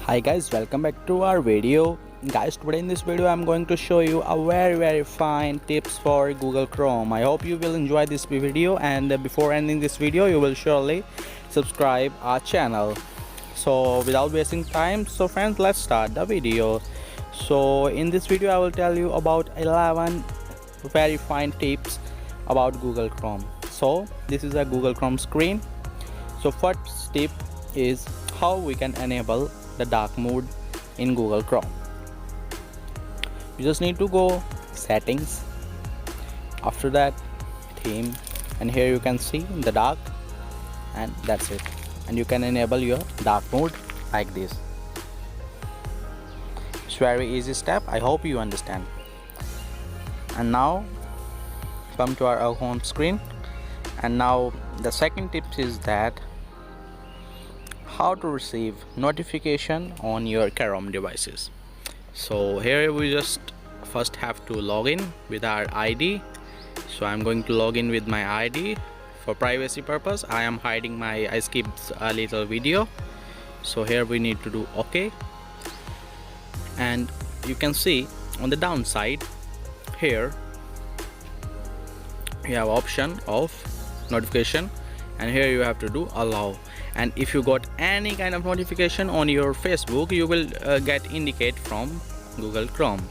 Hi guys, welcome back to our video. Guys, today in this video I'm going to show you a very fine tips for Google Chrome. I hope you will enjoy this video, and before ending this video you will surely subscribe our channel. So without wasting time, so friends, let's start the video. So in this video I will tell you about 11 very fine tips about Google Chrome. So this is a Google Chrome screen. So first tip is how we can enable the dark mode in Google Chrome. You just need to go settings, after that theme, and here you can see the dark, and that's it. And you can enable your dark mode like this. It's very easy step. I hope you understand. And now come to our home screen. And now the second tip is that how to receive notification on your Chrome devices. So here we just first have to log in with our ID. So I'm going to log in with my ID. For privacy purpose, I am hiding I skipped a little video. So here we need to do OK. And you can see on the downside here you have option of notification, and here you have to do allow. And if you got any kind of notification on your Facebook, you will get indicate from Google Chrome.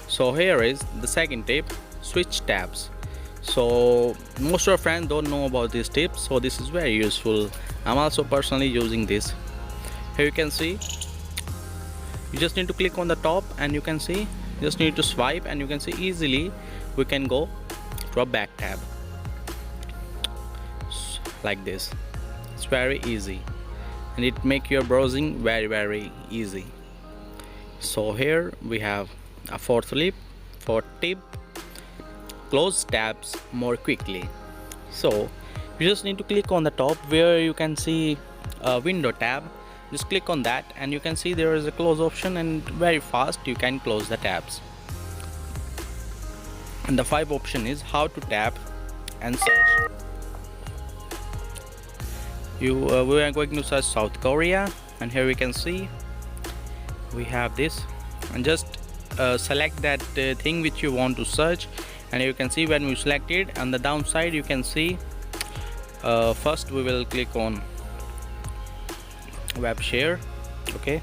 So here is the second tip, switch tabs. So most of our friends don't know about these tips, so this is very useful. I'm also personally using this. Here you can see you just need to click on the top, and you can see you just need to swipe, and you can see easily we can go to a back tab like this. It's very easy, and it make your browsing very easy. So here we have a fourth tip, close tabs more quickly. So you just need to click on the top where you can see a window tab. Just click on that, and you can see there is a close option, and very fast you can close the tabs. And the fifth option is how to tap and search. We are going to search South Korea, and here we can see we have this, and just select that thing which you want to search, and you can see when we select it, on the downside you can see first we will click on web share, okay,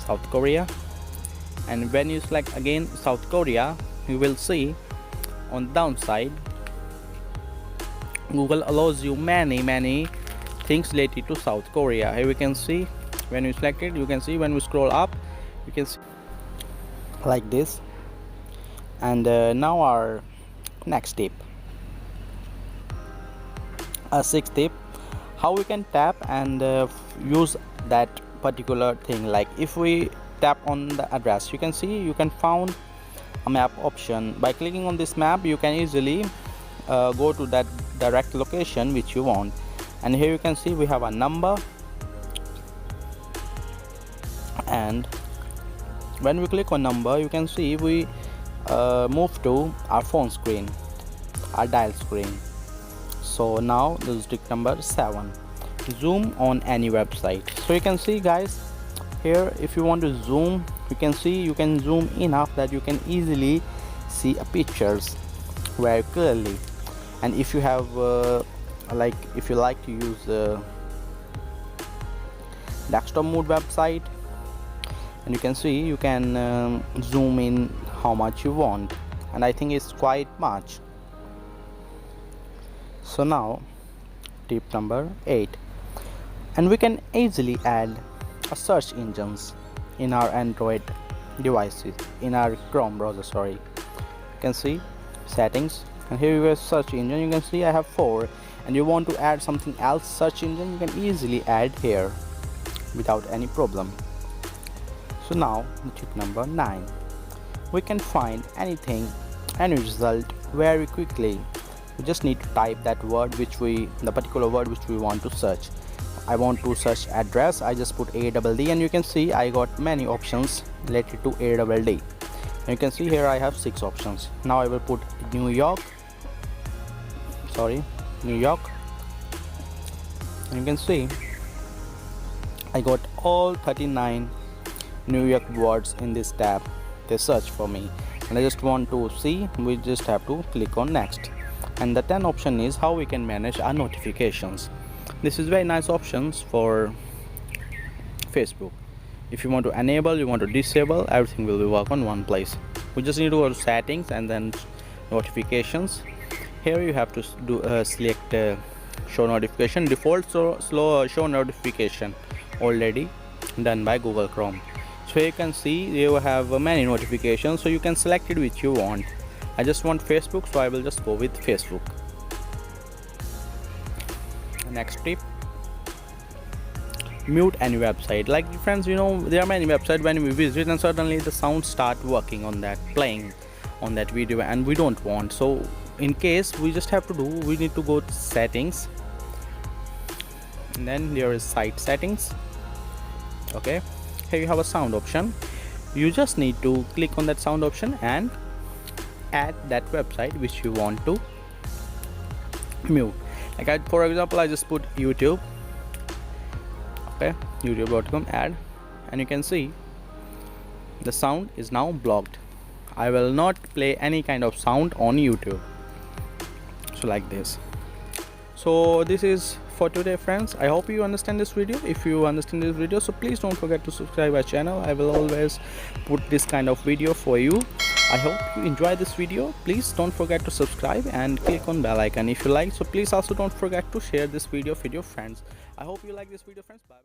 South Korea, and when you select again South Korea, you will see on the downside Google allows you many things related to South Korea. Here we can see when you select it, you can see when we scroll up, you can see like this. And now our next tip, a sixth tip, how we can tap and use that particular thing. Like if we tap on the address, you can see you can found a map option. By clicking on this map, you can easily go to that direct location which you want. And here you can see we have a number, and when we click on number, you can see we move to our phone screen, our dial screen. So now this is tip number 7, zoom on any website. So you can see guys, here if you want to zoom, you can see you can zoom enough that you can easily see pictures very clearly. And if you have if you like to use desktop mode website, and you can see you can zoom in how much you want, and I think it's quite much. So now tip number 8, and we can easily add a search engines in our Android devices, in our Chrome browser, sorry. You can see settings, and here you have search engine. You can see I have 4, and you want to add something else search engine, you can easily add here without any problem. So now the tip number 9, we can find anything, any result very quickly. We just need to type that word the particular word which we want to search. I want to search address, I just put ADD, and you can see I got many options related to ADD. And you can see here I have 6 options. Now I will put New York, and you can see I got all 39 New York words in this tab. They search for me and I just want to see. We just have to click on next, and the 10 option is how we can manage our notifications. This is very nice options for Facebook. If you want to enable, you want to disable, everything will be work on one place. We just need to go to settings and then notifications. Here you have to select show notification. Default show notification already done by Google Chrome. So you can see you have many notifications, so you can select it which you want. I just want Facebook, so I will just go with Facebook. Next tip, mute any website. Like friends, you know, there are many websites when we visit and suddenly the sound start working on that, playing on that video, and we don't want. So in case, we just have to do, we need to go to settings, and then there is site settings. Okay, here you have a sound option. You just need to click on that sound option and add that website which you want to mute. Like for example, I just put YouTube. Okay, youtube.com add, and you can see the sound is now blocked. I will not play any kind of sound on YouTube. So like this. So this is for today, friends. I hope you understand this video. If you understand this video, so please don't forget to subscribe our channel. I will always put this kind of video for you. I hope you enjoy this video. Please don't forget to subscribe and click on bell icon if you like. So please also don't forget to share this video with your friends. I hope you like this video, friends. Bye bye.